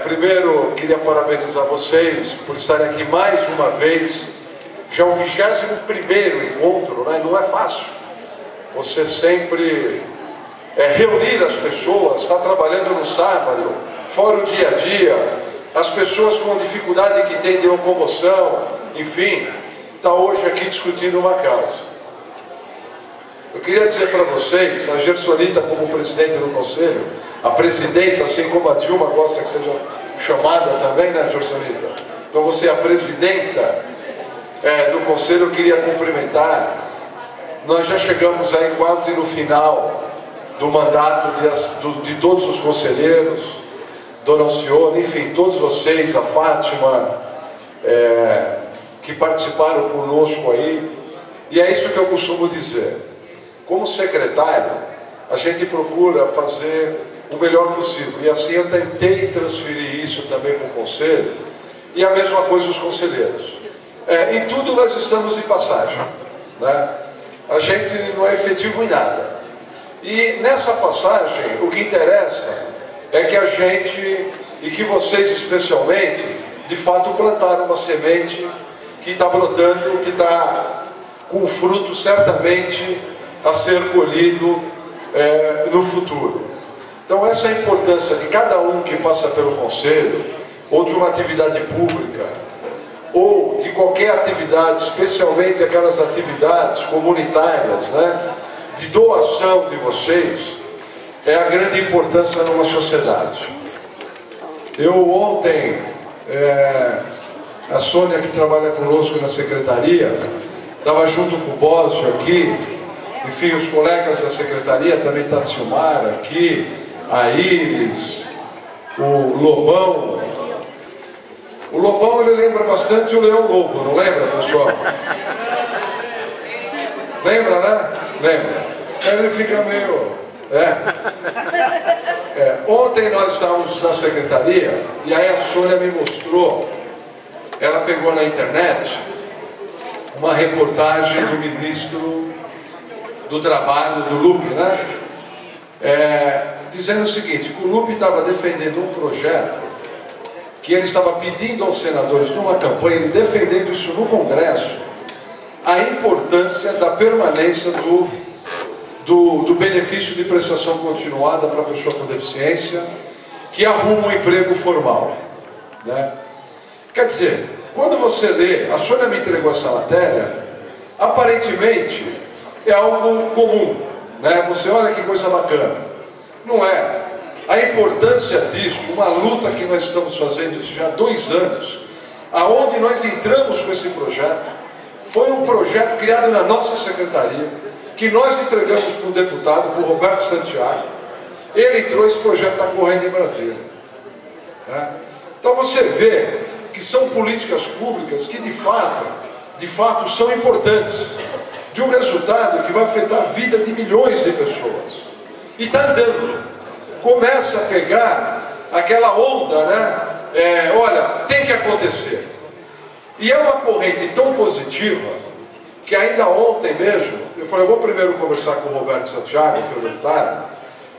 Primeiro, queria parabenizar vocês por estarem aqui mais uma vez. Já é o 21º encontro, né? Não é fácil. Você sempre reunir as pessoas, estar trabalhando no sábado, fora o dia a dia, as pessoas com a dificuldade que tem de locomoção, enfim, está hoje aqui discutindo uma causa. Eu queria dizer para vocês, a Gersonita como presidente do Conselho, a presidenta, assim como a Dilma gosta que seja chamada também, né, Gersonita? Então você é a presidenta do Conselho, eu queria cumprimentar. Nós já chegamos aí quase no final do mandato de todos os conselheiros, Dona Alcione, enfim, todos vocês, a Fátima, que participaram conosco aí. E é isso que eu costumo dizer. Como secretário, a gente procura fazer o melhor possível. E assim eu tentei transferir isso também para o Conselho. E a mesma coisa os conselheiros. Em tudo nós estamos de passagem, né? A gente não é efetivo em nada. E nessa passagem, o que interessa é que a gente, e que vocês especialmente, de fato plantaram uma semente que está brotando, que está com fruto certamente a ser colhido no futuro. Então essa é a importância de cada um que passa pelo Conselho, ou de uma atividade pública, ou de qualquer atividade, especialmente aquelas atividades comunitárias, né, de doação de vocês, é a grande importância numa sociedade. Eu ontem, a Sônia, que trabalha conosco na secretaria, estava junto com o Bósio aqui, enfim, os colegas da secretaria, também está a Silmara aqui, a Iris, o Lobão. O Lobão, ele lembra bastante o Leão Lobo, não lembra, pessoal? Lembra, né? Lembra. Ele fica meio... Ontem nós estávamos na secretaria, e aí a Sônia me mostrou, ela pegou na internet uma reportagem do ministro do Trabalho, do Lupe, né? Dizendo o seguinte, que o Lupe estava defendendo um projeto que ele estava pedindo aos senadores numa campanha, ele defendendo isso no Congresso, a importância da permanência do benefício de prestação continuada para a pessoa com deficiência que arruma um emprego formal, né? Quer dizer, quando você lê, a Sônia me entregou essa matéria, aparentemente é algo comum, né? Você olha que coisa bacana. Não é. A importância disso, uma luta que nós estamos fazendo isso já há 2 anos, aonde nós entramos com esse projeto, foi um projeto criado na nossa secretaria, que nós entregamos para o deputado, para o Roberto Santiago. Ele entrou, esse projeto está correndo em Brasília, né? Então você vê que são políticas públicas que de fato são importantes, de um resultado que vai afetar a vida de milhões de pessoas. E está andando. Começa a pegar aquela onda, né? Olha, tem que acontecer. E é uma corrente tão positiva que ainda ontem mesmo, eu falei, eu vou primeiro conversar com o Roberto Santiago, que é o deputado,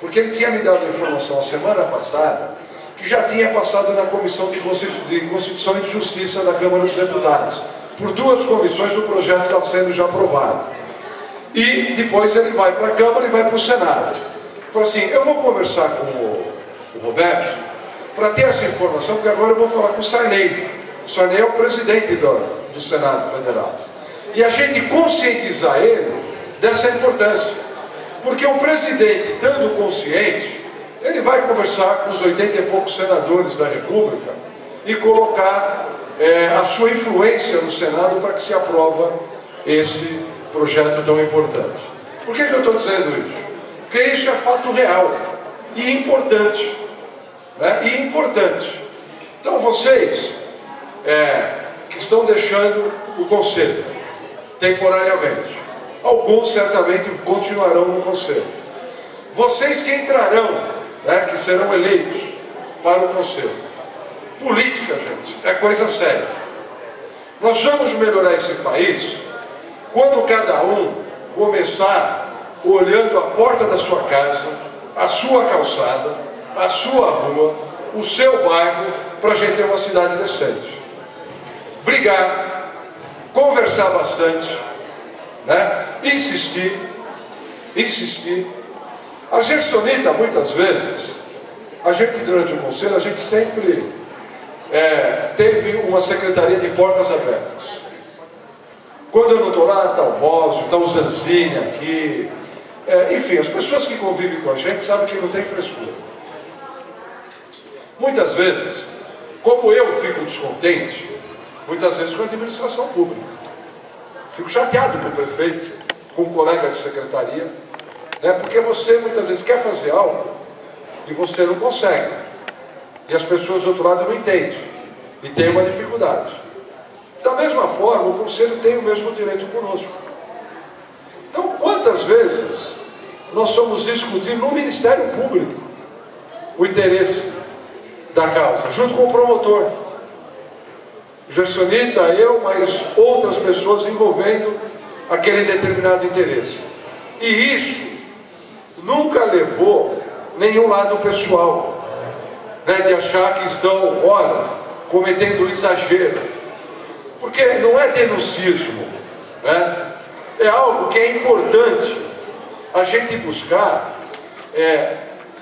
porque ele tinha me dado informação a semana passada que já tinha passado na Comissão de Constituição e de Justiça da Câmara dos Deputados. Por 2 comissões o projeto estava sendo já aprovado. E depois ele vai para a Câmara e vai para o Senado. Falei assim, eu vou conversar com o Roberto para ter essa informação, porque agora eu vou falar com o Sarney. O Sarney é o presidente do Senado Federal. E a gente conscientizar ele dessa importância. Porque o presidente, estando consciente, ele vai conversar com os 80 e poucos senadores da República e colocar a sua influência no Senado para que se aprova esse projeto tão importante. Por que eu estou dizendo isso? Porque isso é fato real e importante, né? E importante. Então vocês que estão deixando o Conselho temporariamente, alguns certamente continuarão no Conselho. Vocês que entrarão, né, que serão eleitos para o Conselho. Política, gente, é coisa séria. Nós vamos melhorar esse país quando cada um começar olhando a porta da sua casa, a sua calçada, a sua rua, o seu bairro para a gente ter uma cidade decente. Brigar, conversar bastante, né? Insistir. A Gersonita, muitas vezes, a gente durante o conselho, a gente sempre teve uma secretaria de portas abertas. Quando eu não estou lá, está o Bósio, está o Zanzini aqui. Enfim, as pessoas que convivem com a gente sabem que não tem frescura. Muitas vezes, como eu fico descontente, muitas vezes com a administração pública. Fico chateado com o prefeito, com o colega de secretaria, né? Porque você muitas vezes quer fazer algo e você não consegue. E as pessoas do outro lado não entendem. E tem uma dificuldade. Da mesma forma, o Conselho tem o mesmo direito conosco. Então, quantas vezes nós somos discutir no Ministério Público o interesse da causa, junto com o promotor. Gersonita, eu, mas outras pessoas envolvendo aquele determinado interesse. E isso nunca levou nenhum lado pessoal, né, de achar que estão, olha, cometendo exagero. Porque não é denuncismo, né? É algo que é importante a gente buscar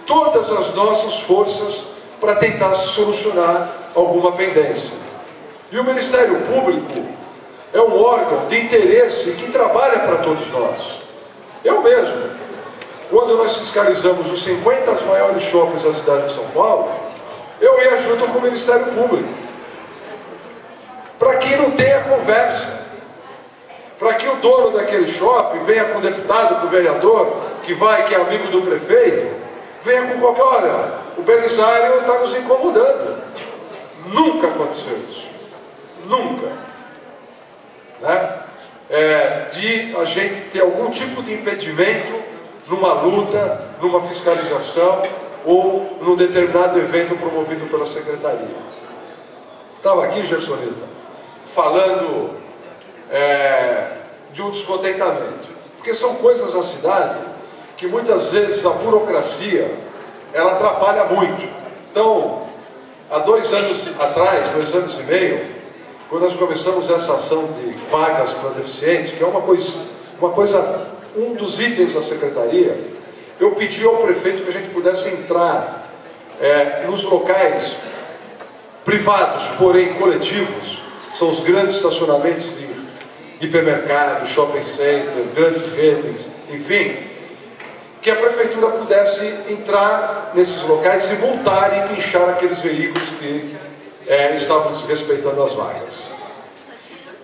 todas as nossas forças para tentar solucionar alguma pendência. E o Ministério Público é um órgão de interesse que trabalha para todos nós. Eu mesmo, quando nós fiscalizamos os 50 maiores shoppings da cidade de São Paulo, eu ia junto com o Ministério Público, para que não tenha conversa, para que o dono daquele shopping venha com o deputado, com o vereador, que é amigo do prefeito, venha com qualquer hora. O Belisário está nos incomodando. Nunca aconteceu isso. Nunca. Né? De a gente ter algum tipo de impedimento numa luta, numa fiscalização ou num determinado evento promovido pela Secretaria. Estava aqui, Gersonita, falando de um descontentamento. Porque são coisas da cidade que muitas vezes a burocracia ela atrapalha muito. Então, há 2 anos atrás, 2 anos e meio, quando nós começamos essa ação de vagas para deficientes, que é um dos itens da secretaria, eu pedi ao prefeito que a gente pudesse entrar nos locais privados, porém coletivos, são os grandes estacionamentos de hipermercado, shopping center, grandes redes, enfim, que a prefeitura pudesse entrar nesses locais e multar e guinchar aqueles veículos que estavam desrespeitando as vagas.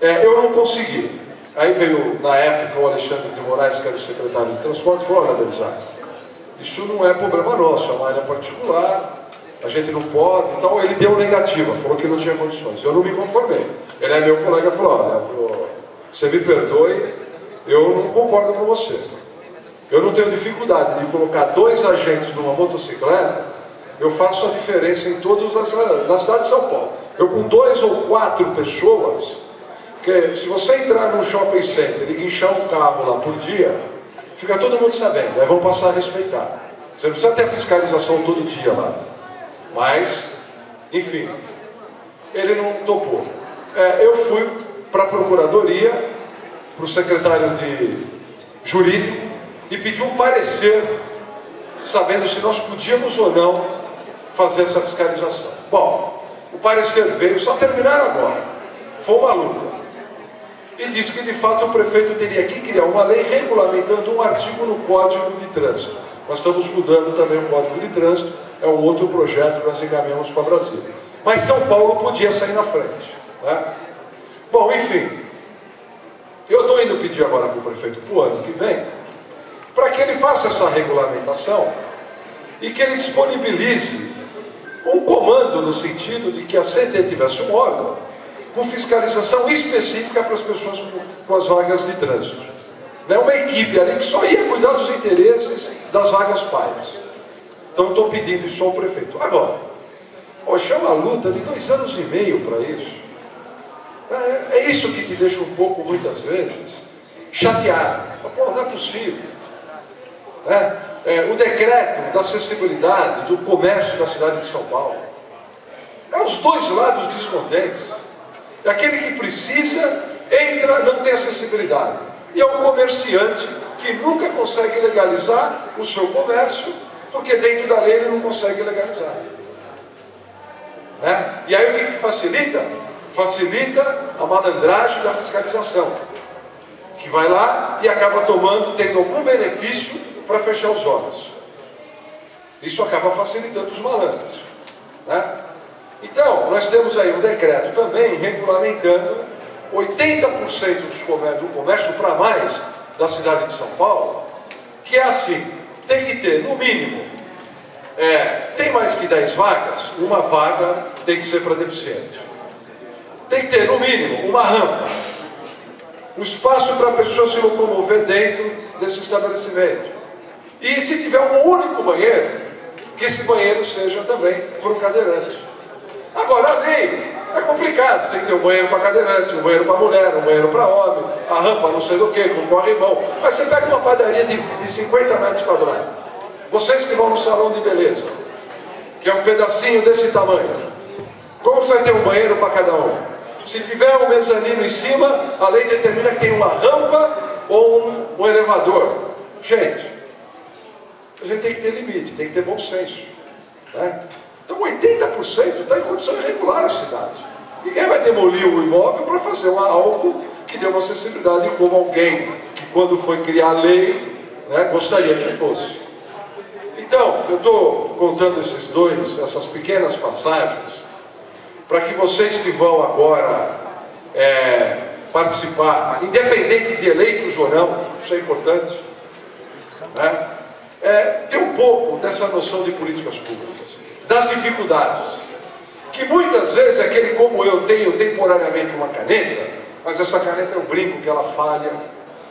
Eu não consegui. Aí veio, na época, o Alexandre de Moraes, que era o secretário de transporte, e falou: olha, Belisário, isso não é problema nosso, é uma área particular, a gente não pode. Então ele deu negativa, falou que não tinha condições. Eu não me conformei. Ele é meu colega, falou: olha, você me perdoe, eu não concordo com você. Eu não tenho dificuldade de colocar 2 agentes numa motocicleta, eu faço a diferença em todas na cidade de São Paulo. Eu com 2 ou 4 pessoas, porque se você entrar num shopping center e guinchar um carro lá por dia, fica todo mundo sabendo, aí vão passar a respeitar. Você não precisa ter fiscalização todo dia lá. Mas, enfim, ele não topou. Eu fui para a procuradoria, para o secretário de jurídico, e pedi um parecer, sabendo se nós podíamos ou não fazer essa fiscalização. Bom, o parecer veio, só terminaram agora. Foi uma luta. E disse que, de fato, o prefeito teria que criar uma lei regulamentando um artigo no Código de Trânsito. Nós estamos mudando também o Código de Trânsito, é um outro projeto que nós encaminhamos para Brasília. Mas São Paulo podia sair na frente, né? Bom, enfim, eu estou indo pedir agora para o prefeito para o ano que vem, para que ele faça essa regulamentação e que ele disponibilize um comando no sentido de que a CT tivesse um órgão com fiscalização específica para as pessoas com as vagas de trânsito. Não é uma equipe ali que só ia cuidar dos interesses das vagas pagas. Então eu estou pedindo isso ao prefeito. Agora, poxa, é uma luta de 2 anos e meio para isso. É isso que te deixa um pouco, muitas vezes, chateado. Pô, não é possível. O decreto da acessibilidade do comércio da cidade de São Paulo. os dois lados descontentes. É aquele que precisa, entra, não tem acessibilidade. E é o comerciante que nunca consegue legalizar o seu comércio, porque dentro da lei ele não consegue legalizar. Né? E aí o que facilita? Facilita a malandragem da fiscalização, que vai lá e acaba tendo algum benefício para fechar os olhos. Isso acaba facilitando os malandros. Né? Então, nós temos aí um decreto também regulamentando 80% do comércio para mais da cidade de São Paulo, que é assim, tem que ter, no mínimo, tem mais que 10 vagas, uma vaga tem que ser para deficiente. Tem que ter, no mínimo, uma rampa, um espaço para a pessoa se locomover dentro desse estabelecimento. E se tiver um único banheiro, que esse banheiro seja também para um cadeirante. Agora, a lei é complicado, tem que ter um banheiro para cadeirante, um banheiro para mulher, um banheiro para homem, a rampa não sei do que, com corrimão. Mas você pega uma padaria de 50 metros quadrados, vocês que vão no salão de beleza, que é um pedacinho desse tamanho, como você vai ter um banheiro para cada um? Se tiver um mezanino em cima, a lei determina que tem uma rampa ou um elevador. Gente, a gente tem que ter limite, tem que ter bom senso. Né? Então 80% está em condição de regular a cidade. Ninguém vai demolir o imóvel para fazer algo que dê uma acessibilidade, como alguém que quando foi criar a lei, né, gostaria que fosse. Então, eu estou contando essas pequenas passagens, para que vocês que vão agora participar, independente de eleitos ou não, isso é importante, né? Ter um pouco dessa noção de políticas públicas, das dificuldades, que muitas vezes aquele como eu tenho temporariamente uma caneta, mas essa caneta eu brinco que ela falha,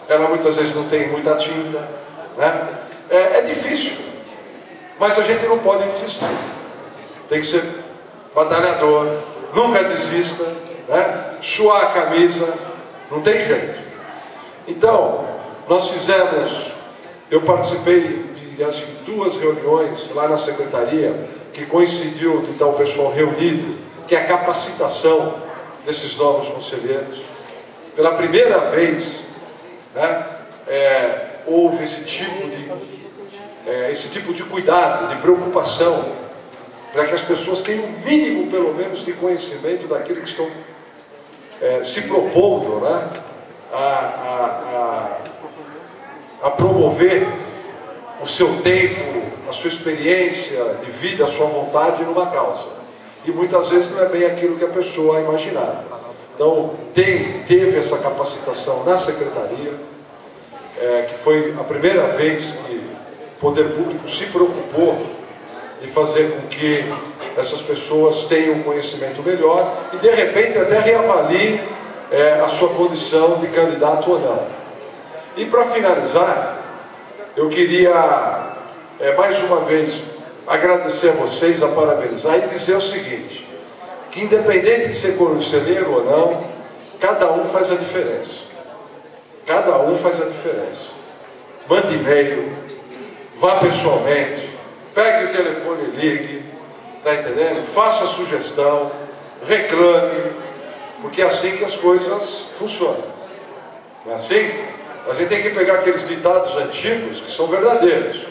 ela muitas vezes não tem muita tinta, né? É difícil, mas a gente não pode desistir, tem que ser batalhador, nunca desista, né? Suar a camisa, não tem jeito. Então, eu participei de acho que 2 reuniões lá na secretaria, que coincidiu de estar o pessoal reunido, que é a capacitação desses novos conselheiros. Pela primeira vez, né, houve esse tipo de cuidado, de preocupação, para que as pessoas tenham o mínimo, pelo menos, de conhecimento daquilo que estão se propondo, né, a promover o seu tempo, a sua experiência de vida, a sua vontade numa causa. E muitas vezes não é bem aquilo que a pessoa imaginava. Então, teve essa capacitação na secretaria, que foi a primeira vez que o poder público se preocupou de fazer com que essas pessoas tenham um conhecimento melhor e, de repente, até reavaliem a sua condição de candidato ou não. E, para finalizar, eu queria, mais uma vez, agradecer a vocês, a parabenizar e dizer o seguinte, que independente de ser conselheiro ou não, cada um faz a diferença. Cada um faz a diferença. Mande e-mail, vá pessoalmente, pegue o telefone e ligue, tá entendendo? Faça sugestão, reclame, porque é assim que as coisas funcionam. Não é assim? A gente tem que pegar aqueles ditados antigos que são verdadeiros,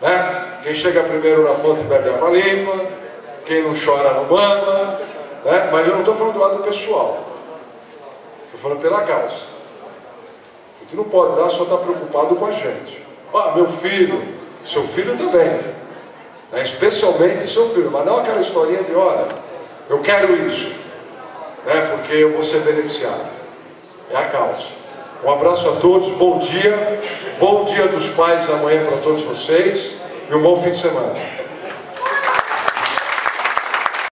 né? Quem chega primeiro na fonte bebe água limpa, quem não chora não mama, né? Mas eu não estou falando do lado pessoal, estou falando pela causa. A gente não pode lá só estar preocupado com a gente. Meu filho, seu filho também, né? Especialmente seu filho, mas não aquela historinha de, olha, eu quero isso, né? Porque eu vou ser beneficiado. É a causa. Um abraço a todos, bom dia dos pais amanhã para todos vocês e um bom fim de semana.